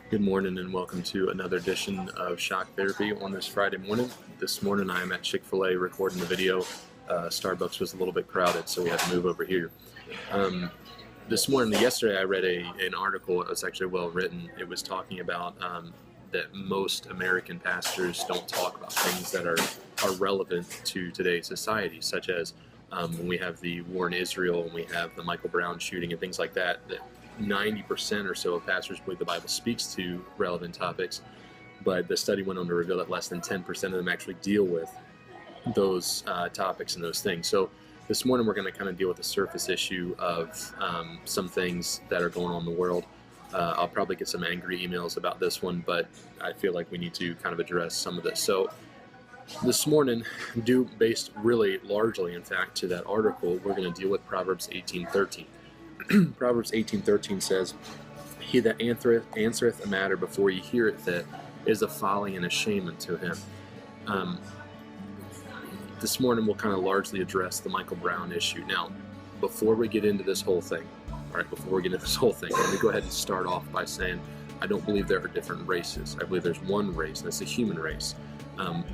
Good morning and welcome to another edition of Shock Therapy on this Friday morning. This morning I am at Chick-fil-A recording the video. Starbucks was a little bit crowded, so we had to move over here. Yesterday I read an article. It was actually well written. It was talking about that most American pastors don't talk about things that are relevant to today's society, such as when we have the war in Israel and we have the Michael Brown shooting and things like that 90% or so of pastors believe the Bible speaks to relevant topics, but the study went on to reveal that less than 10% of them actually deal with those topics and those things. So this morning we're going to kind of deal with the surface issue of some things that are going on in the world. I'll probably get some angry emails about this one, but I feel like we need to kind of address some of this. So this morning, due based really largely, in fact, to that article, we're going to deal with Proverbs 18:13. Proverbs 18:13 says, "He that answereth a matter before he heareth it is a folly and a shame unto him." This morning we'll kind of largely address the Michael Brown issue. Now, before we get into this whole thing, let me go ahead and start off by saying I don't believe there are different races. I believe there's one race, and it's the human race.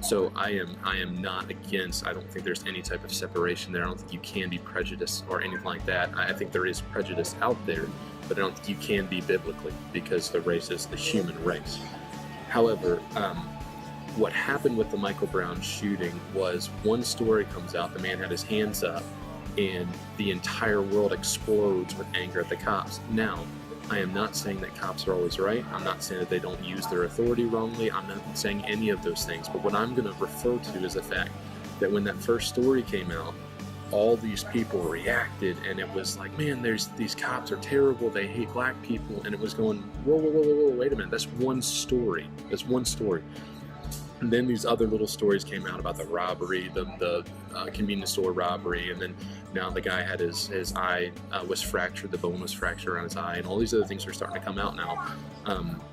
So I am not against, I don't think there's any type of separation there. I don't think you can be prejudiced or anything like that. I think there is prejudice out there, but I don't think you can be biblically, because the race is the human race. However, what happened with the Michael Brown shooting was one story comes out, the man had his hands up, and the entire world explodes with anger at the cops. Now, I am not saying that cops are always right. I'm not saying that they don't use their authority wrongly. I'm not saying any of those things. But what I'm going to refer to is the fact that when that first story came out, all these people reacted, and it was like, man, these cops are terrible. They hate black people. And it was going, whoa, wait a minute. That's one story. And then these other little stories came out about the robbery, the convenience store robbery, and then now the guy had his eye was fractured, the bone was fractured around his eye, and all these other things are starting to come out now.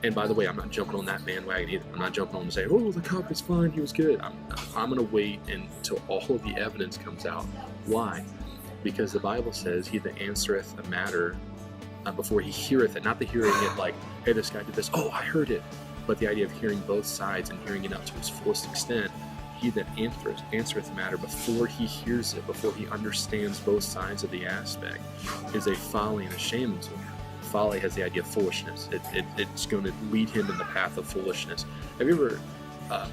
And by the way, I'm not jumping on that bandwagon either. I'm not jumping on to say, oh, the cop was fine, he was good. I'm going to wait until all of the evidence comes out. Why? Because the Bible says, he that answereth a matter before he heareth it, not the hearing it like, hey, this guy did this, oh, I heard it. But the idea of hearing both sides and hearing it up to its fullest extent, he that answereth the matter before he hears it, before he understands both sides of the aspect, is a folly and a shame unto him. Folly has the idea of foolishness. It's going to lead him in the path of foolishness. Have you ever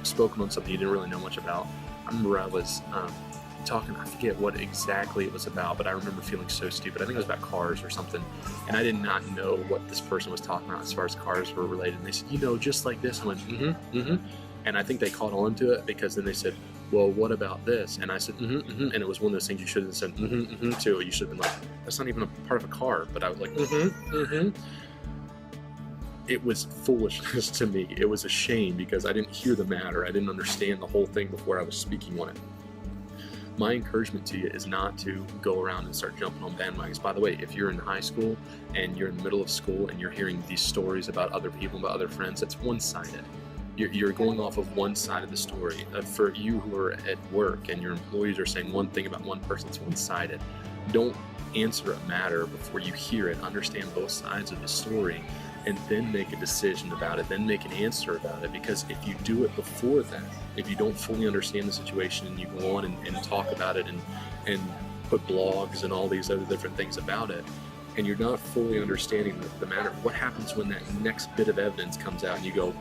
spoken on something you didn't really know much about? I remember I was talking, I forget what exactly it was about, but I remember feeling so stupid. I think it was about cars or something, and I did not know what this person was talking about as far as cars were related. And they said, just like this. I went, and I think they caught on to it, because then they said, well, what about this? And I said, and it was one of those things you should have said too. You should have been like, that's not even a part of a car. But I was like, It was foolishness to me. It was a shame, because I didn't hear the matter. I didn't understand the whole thing before I was speaking on it. My encouragement to you is not to go around and start jumping on bandwagons. By the way, if you're in high school and you're in the middle of school and you're hearing these stories about other people, about other friends, that's one-sided. You're going off of one side of the story. For you who are at work and your employees are saying one thing about one person, it's one-sided. Don't answer a matter before you hear it. Understand both sides of the story, and then make a decision about it, then make an answer about it. Because if you do it before that, if you don't fully understand the situation and you go on and talk about it and put blogs and all these other different things about it, and you're not fully understanding the matter, what happens when that next bit of evidence comes out and you go,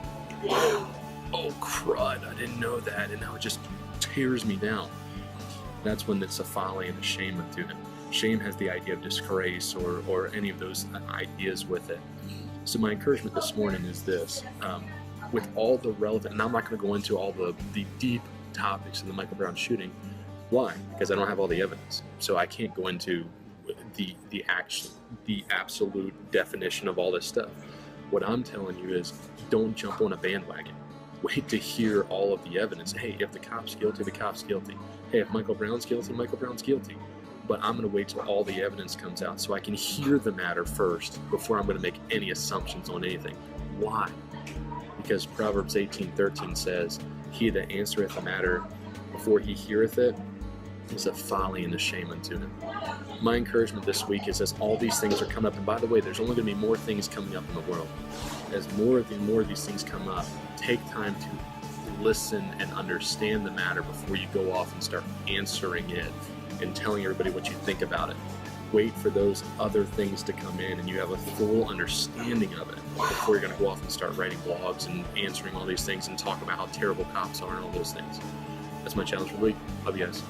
oh crud, I didn't know that, and now it just tears me down? That's when it's a folly and a shame unto him. Shame has the idea of disgrace or any of those ideas with it. So my encouragement this morning is this, with all the relevant, and I'm not going to go into all the deep topics of the Michael Brown shooting. Why? Because I don't have all the evidence. So I can't go into the absolute definition of all this stuff. What I'm telling you is, don't jump on a bandwagon. Wait to hear all of the evidence. Hey, if the cop's guilty, the cop's guilty. Hey, if Michael Brown's guilty, Michael Brown's guilty. But I'm going to wait till all the evidence comes out so I can hear the matter first before I'm going to make any assumptions on anything. Why? Because Proverbs 18:13 says, he that answereth a matter before he heareth it is a folly and a shame unto him. My encouragement this week is, as all these things are coming up, and by the way, there's only going to be more things coming up in the world. As more of these things come up, take time to listen and understand the matter before you go off and start answering it and telling everybody what you think about it. Wait for those other things to come in and you have a full understanding of it before you're going to go off and start writing blogs and answering all these things and talk about how terrible cops are and all those things. That's my challenge for the week. Love you guys.